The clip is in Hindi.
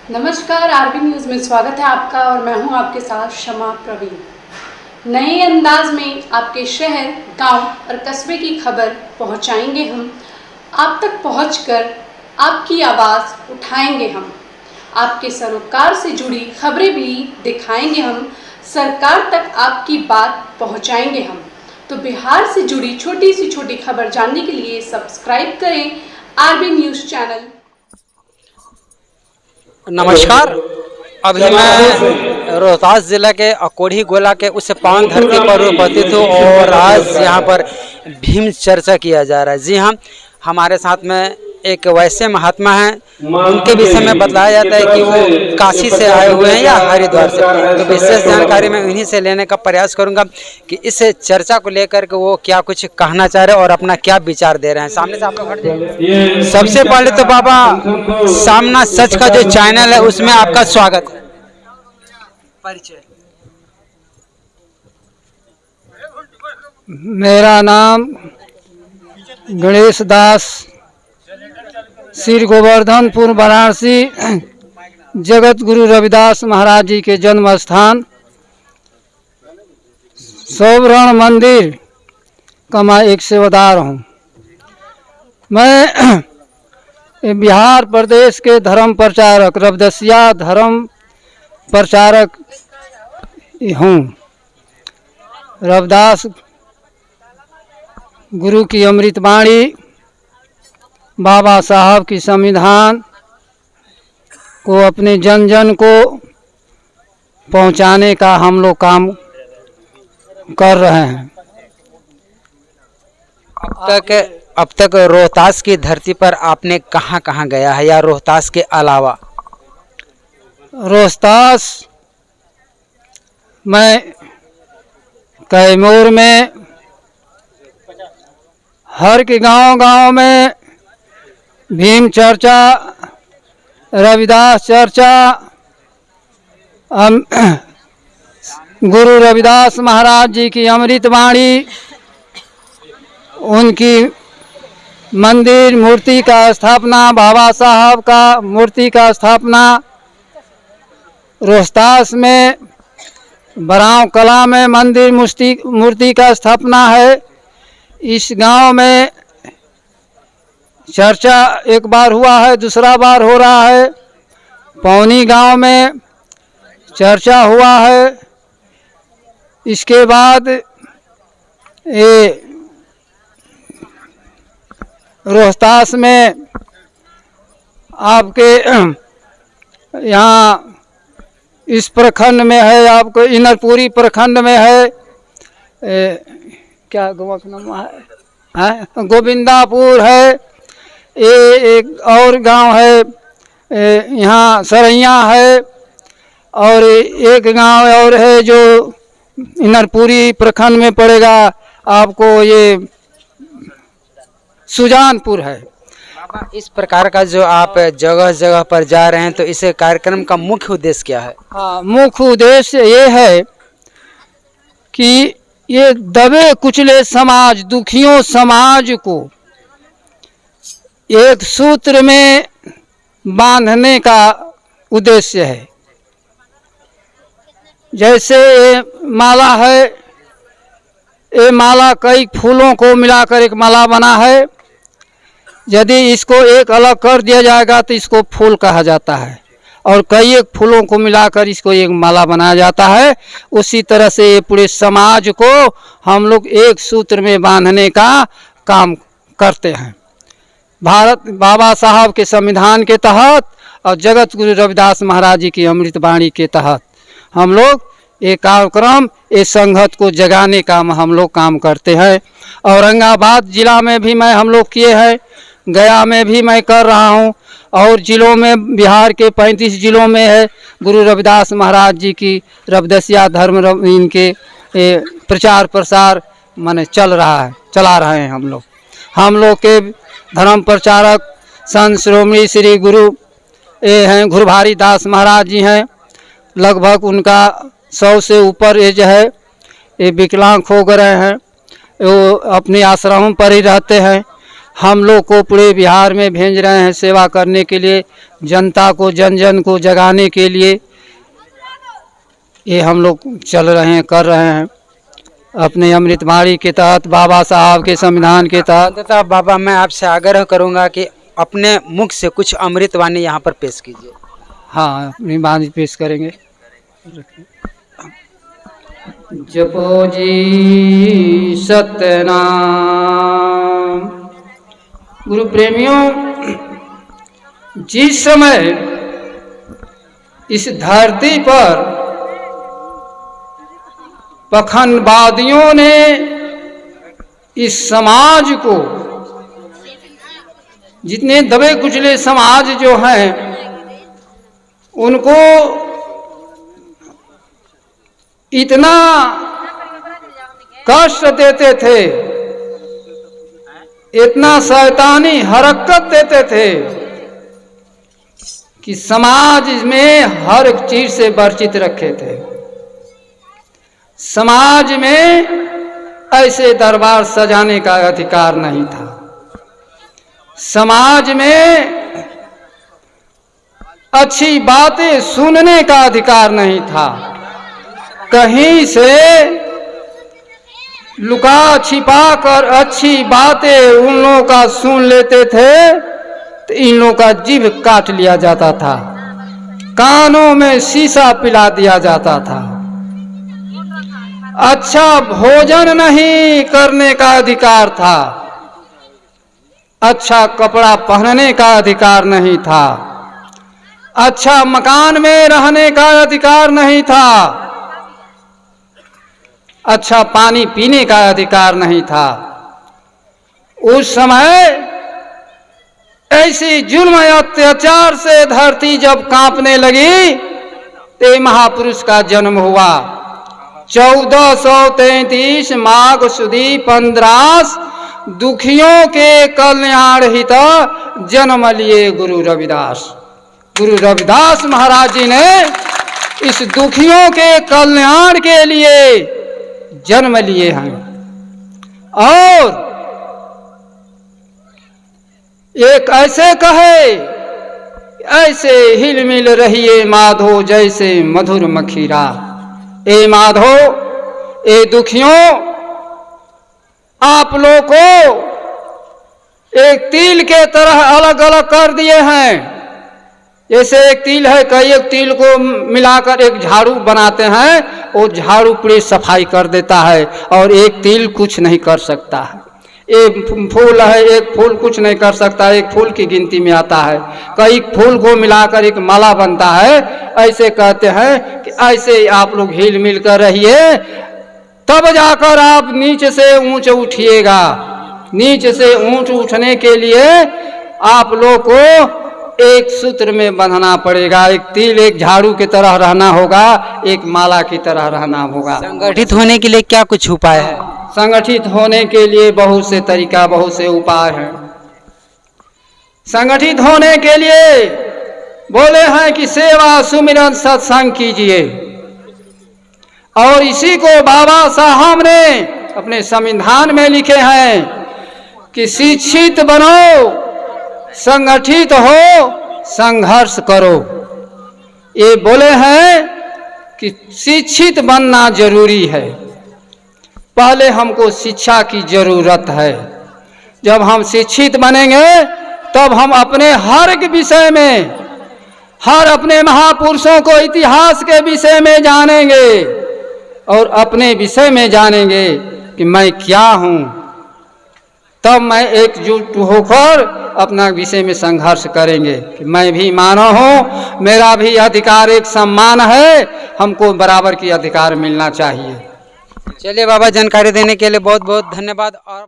नमस्कार, आरबी न्यूज़ में स्वागत है आपका और मैं हूं आपके साथ शमा प्रवीण। नए अंदाज में आपके शहर, गांव और कस्बे की खबर पहुंचाएंगे हम। आप तक पहुंचकर आपकी आवाज़ उठाएंगे हम। आपके सरोकार से जुड़ी खबरें भी दिखाएंगे हम। सरकार तक आपकी बात पहुंचाएंगे हम। तो बिहार से जुड़ी छोटी से छोटी खबर जानने के लिए सब्सक्राइब करें आरबी न्यूज़ चैनल। नमस्कार। अभी मैं रोहतास जिला के अकोढ़ी गोला के उस पावन धरती पर उपस्थित हूँ और आज यहाँ पर भीम चर्चा किया जा रहा है। जी हाँ, हमारे साथ में एक वैसे महात्मा हैं, उनके विषय में बताया जाता है कि वो काशी से आए हुए हैं या हरिद्वार से। तो विशेष जानकारी मैं उन्हीं से लेने का प्रयास करूंगा कि इस चर्चा को लेकर के वो क्या कुछ कहना चाह रहे हैं और अपना क्या विचार दे रहे हैं। सामने से आप लोग हट जाइए। सबसे पहले तो बाबा, सामना सच का जो चैनल है उसमें आपका स्वागत है। परिचय। मेरा नाम गणेश दास, श्री गोवर्धनपुर वाराणसी, जगत गुरु रविदास महाराज जी के जन्म स्थान सौवर्ण मंदिर का मैं एक सेवादार हूँ। मैं बिहार प्रदेश के धर्म प्रचारक, रविदसिया धर्म प्रचारक हूँ। रविदास गुरु की अमृतवाणी, बाबा साहब की संविधान को अपने जन जन को पहुंचाने का हम लोग काम कर रहे हैं। अब तक रोहतास की धरती पर आपने कहाँ कहाँ गया है, या रोहतास के अलावा? रोहतास मैं कैमूर में, हर के गांव में भीम चर्चा, रविदास चर्चा, गुरु रविदास महाराज जी की अमृतवाणी, उनकी मंदिर मूर्ति का स्थापना, बाबा साहब का मूर्ति का स्थापना, रोहतास में बराव कला में मंदिर मूर्ति का स्थापना है। इस गांव में चर्चा एक बार हुआ है, दूसरा बार हो रहा है। पौनी गांव में चर्चा हुआ है। इसके बाद ये रोहतास में आपके यहाँ इस प्रखंड में है, आपको इनरपुरी प्रखंड में है, क्या गाँव का नाम है, गोविंदापुर है। ये एक और गांव है, यहाँ सरैया है, और एक गांव और है जो इनरपुरी प्रखंड में पड़ेगा, आपको ये सुजानपुर है। बाबा, इस प्रकार का जो आप जगह जगह पर जा रहे हैं, तो इस कार्यक्रम का मुख्य उद्देश्य क्या है? हाँ, मुख्य उद्देश्य ये है कि ये दबे कुचले समाज, दुखियों समाज को एक सूत्र में बांधने का उद्देश्य है। जैसे ये माला है, ये माला कई फूलों को मिलाकर एक माला बना है। यदि इसको एक अलग कर दिया जाएगा तो इसको फूल कहा जाता है, और कई एक फूलों को मिलाकर इसको एक माला बनाया जाता है। उसी तरह से ये पूरे समाज को हम लोग एक सूत्र में बांधने का काम करते हैं। भारत बाबा साहब के संविधान के तहत और जगत गुरु रविदास महाराज जी की अमृतवाणी के तहत हम लोग ये कार्यक्रम, ये संघत को जगाने का हम लोग काम करते हैं। औरंगाबाद जिला में भी हम लोग किए हैं, गया में भी मैं कर रहा हूँ, और जिलों में बिहार के 35 जिलों में है। गुरु रविदास महाराज जी की रविदसिया धर्म इनके प्रचार प्रसार माने चला रहे हैं हम लोग के धर्म प्रचारक संत श्रोमणी श्री गुरु ये हैं गुरुभारी दास महाराज जी हैं। लगभग उनका 100 से ऊपर एज है। ये विकलांग हो गए हैं, वो अपने आश्रम पर ही रहते हैं। हम लोग को पूरे बिहार में भेज रहे हैं सेवा करने के लिए, जनता को जन जन को जगाने के लिए ये हम लोग चल रहे हैं, कर रहे हैं अपने अमृतवाणी के तहत, बाबा साहब के संविधान के तहत। तथा बाबा मैं आपसे आग्रह करूंगा कि अपने मुख से कुछ अमृतवाणी यहाँ पर पेश कीजिए। हाँ, अपनी वाणी पेश करेंगे। जपो जी सत्यनाम। गुरु प्रेमियों, जिस समय इस धरती पर पखंडवादियों ने इस समाज को, जितने दबे कुचले समाज जो हैं उनको इतना कष्ट देते थे, इतना शैतानी हरकत देते थे कि समाज में हर एक चीज से वर्चित रखे थे। समाज में ऐसे दरबार सजाने का अधिकार नहीं था। समाज में अच्छी बातें सुनने का अधिकार नहीं था। कहीं से लुका छिपा कर अच्छी बातें उन लोगों का सुन लेते थे तो इन लोगों का जीभ काट लिया जाता था, कानों में शीशा पिला दिया जाता था। अच्छा भोजन नहीं करने का अधिकार था, अच्छा कपड़ा पहनने का अधिकार नहीं था, अच्छा मकान में रहने का अधिकार नहीं था, अच्छा पानी पीने का अधिकार नहीं था। उस समय ऐसी जुल्म अत्याचार से धरती जब कांपने लगी तो महापुरुष का जन्म हुआ। 1433 माघ सुदी 15 दुखियों के कल्याण हित जन्म लिए गुरु रविदास। गुरु रविदास महाराज जी ने इस दुखियों के कल्याण के लिए जन्म लिए हैं और एक ऐसे कहे, ऐसे हिलमिल रहिए माधो जैसे मधुर मखीरा। ए माधो, ए दुखियों, आप लोग को एक तिल के तरह अलग अलग कर दिए हैं। जैसे एक तिल है, कई एक तिल को मिलाकर एक झाड़ू बनाते हैं, वो झाड़ू पूरी सफाई कर देता है और एक तिल कुछ नहीं कर सकता है। एक फूल है, एक फूल कुछ नहीं कर सकता, एक फूल की गिनती में आता है। कई फूल को मिलाकर एक माला बनता है। ऐसे कहते हैं कि ऐसे आप लोग हिल मिल कर रहिए, तब जाकर आप नीचे से ऊंचे उठिएगा। नीचे से ऊंच उठने के लिए आप लोग को एक सूत्र में बंधना पड़ेगा। एक तिल, एक झाड़ू की तरह रहना होगा, एक माला की तरह रहना होगा। संगठित होने के लिए क्या कुछ उपाय है? संगठित होने के लिए बहुत से तरीका, बहुत से उपाय हैं। संगठित होने के लिए बोले हैं कि सेवा सुमिरन सत्संग कीजिए, और इसी को बाबा साहब ने अपने संविधान में लिखे हैं कि शिक्षित बनो, संगठित हो, संघर्ष करो। ये बोले हैं कि शिक्षित बनना जरूरी है। पहले हमको शिक्षा की जरूरत है। जब हम शिक्षित बनेंगे तब हम अपने हर एक विषय में, हर अपने महापुरुषों को इतिहास के विषय में जानेंगे और अपने विषय में जानेंगे कि मैं क्या हूँ। तब मैं एकजुट होकर अपना विषय में संघर्ष करेंगे कि मैं भी मानव हूँ, मेरा भी अधिकार, एक सम्मान है, हमको बराबर की अधिकार मिलना चाहिए। चलिए बाबा, जानकारी देने के लिए बहुत बहुत धन्यवाद। और